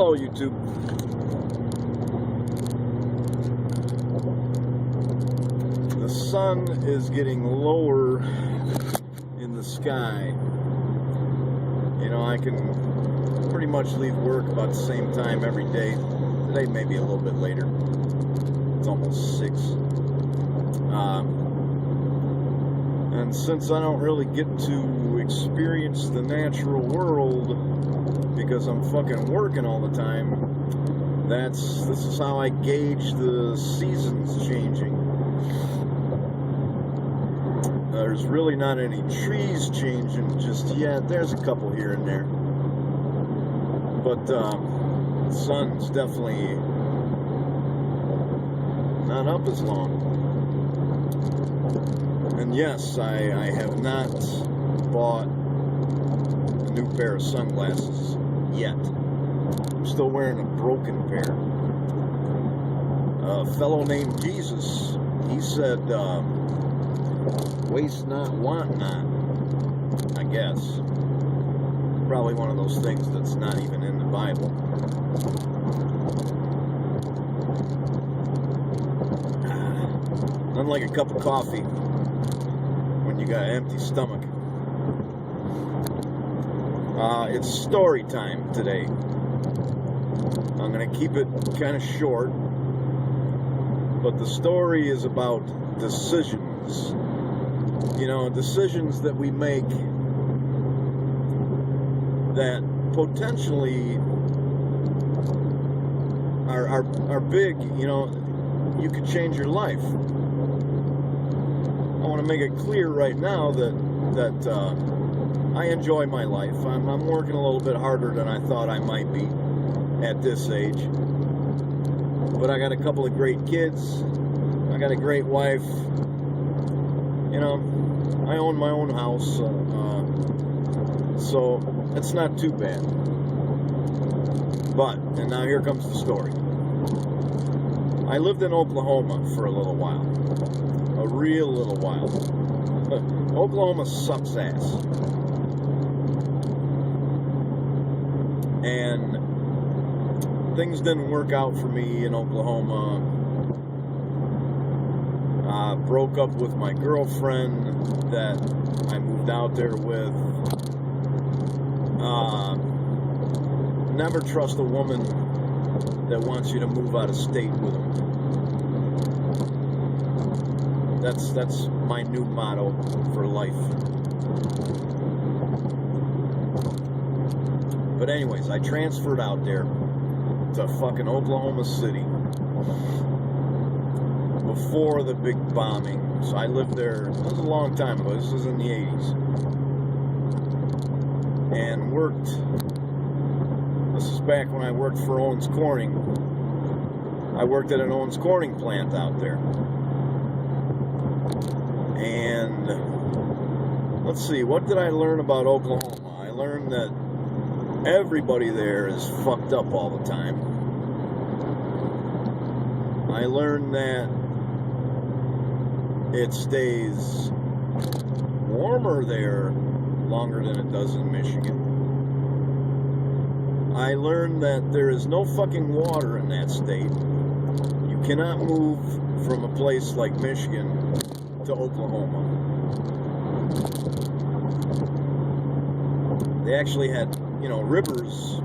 Hello, YouTube. The sun is getting lower in the sky. You know, I can pretty much leave work about the same time every day. Today, maybe a little bit later. It's almost 6. And since I don't really get to experience the natural world because I'm fucking working all the time, this is how I gauge the seasons changing. There's really not any trees changing just yet. There's a couple here and there. But the sun's definitely not up as long. And yes, I have not bought a new pair of sunglasses yet. I'm still wearing a broken pair. A fellow named Jesus, he said, waste not, want not, I guess. Probably one of those things that's not even in the Bible. Nothing like a cup of coffee when you got an empty stomach. It's story time today. I'm going to keep it kind of short, but the story is about decisions. You know, decisions that we make that potentially are big. You know, you could change your life. I want to make it clear right now that I enjoy my life. I'm working a little bit harder than I thought I might be at this age. But I got a couple of great kids. I got a great wife. You know, I own my own house. So it's not too bad. But, and now here comes the story. I lived in Oklahoma for a little while. A real little while. Oklahoma sucks ass. And things didn't work out for me in Oklahoma. Broke up with my girlfriend that I moved out there with. Never trust a woman that wants you to move out of state with them. That's my new motto for life. But anyways, I transferred out there to fucking Oklahoma City before the big bombing. So I lived there, this was a long time ago, this was in the 80s. And worked, this is back when I worked for Owens Corning. I worked at an Owens Corning plant out there. And let's see, what did I learn about Oklahoma? I learned that everybody there is fucked up all the time. I learned that it stays warmer there longer than it does in Michigan. I learned that there is no fucking water in that state. You cannot move from a place like Michigan to Oklahoma. They actually had, you know, rivers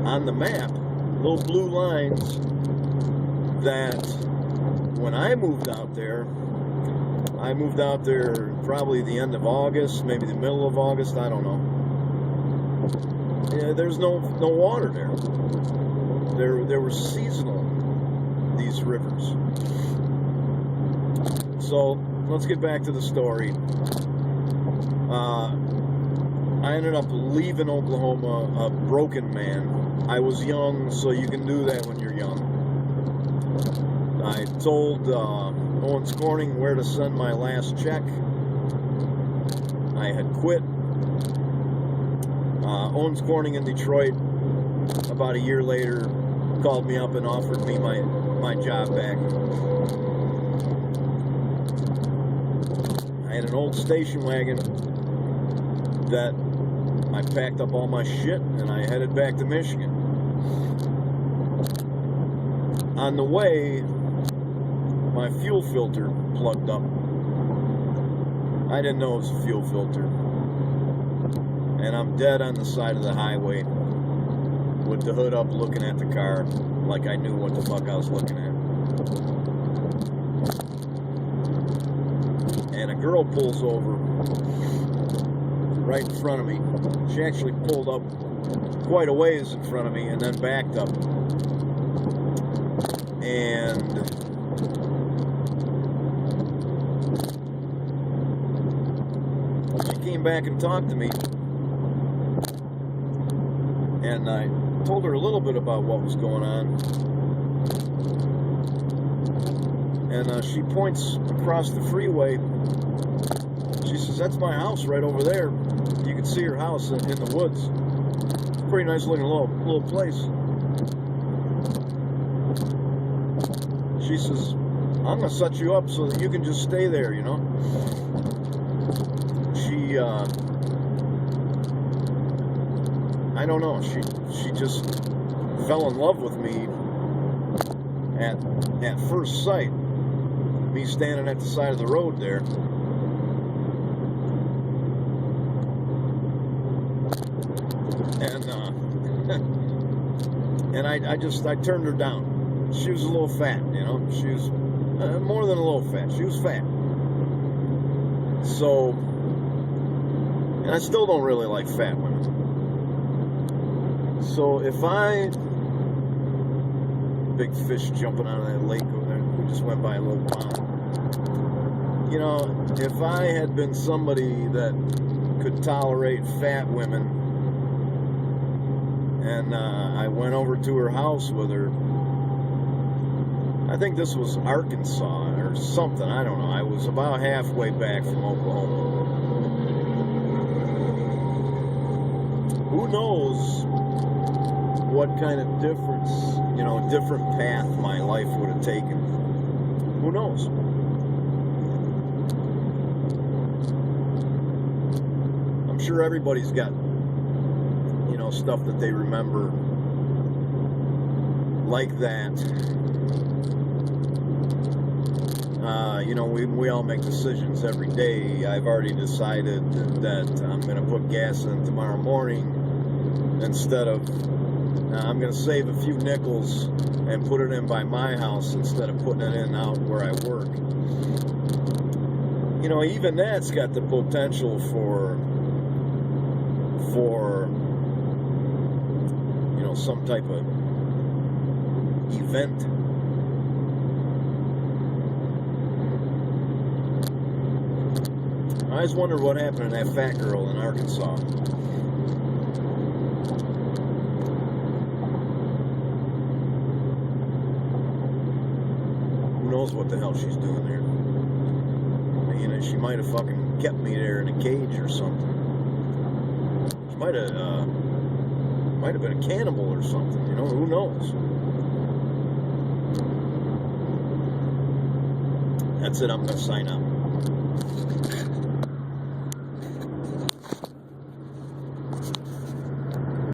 on the map, little blue lines, that when I moved out there probably the end of August, maybe the middle of August, I don't know. Yeah, there's no water there. There were seasonal, these rivers. So let's get back to the story. I ended up leaving Oklahoma a broken man. I was young, so you can do that when you're young. I told Owens Corning where to send my last check. I had quit. Owens Corning in Detroit, about a year later, called me up and offered me my job back. I had an old station wagon that I packed up all my shit and I headed back to Michigan. On the way, my fuel filter plugged up. I didn't know it was a fuel filter. And I'm dead on the side of the highway with the hood up looking at the car like I knew what the fuck I was looking at. And a girl pulls over right in front of me. She actually pulled up quite a ways in front of me and then backed up. And she came back and talked to me. And I told her a little bit about what was going on. And she points across the freeway. She says, "That's my house right over there. You can see her house in the woods. It's a pretty nice looking little place." She says, "I'm going to set you up so that you can just stay there, you know." She, I don't know, she just fell in love with me at first sight. Me standing at the side of the road there. And I turned her down. She was a little fat, you know. She was more than a little fat. She was fat. So, and I still don't really like fat women. So if big fish jumping out of that lake over there, we just went by a little pond. You know, if I had been somebody that could tolerate fat women, and I went over to her house with her, I think this was Arkansas or something, I don't know. I was about halfway back from Oklahoma. Who knows what kind of different path my life would have taken. Who knows? I'm sure everybody's got, stuff that they remember like that. We all make decisions every day. I've already decided that I'm going to put gas in tomorrow morning instead of, I'm going to save a few nickels and put it in by my house instead of putting it in out where I work. Even that's got the potential for some type of event. I just wondered what happened to that fat girl in Arkansas. Who knows what the hell she's doing there? She might have fucking kept me there in a cage or something. She might have been a cannibal or something, who knows? That's it, I'm going to sign out.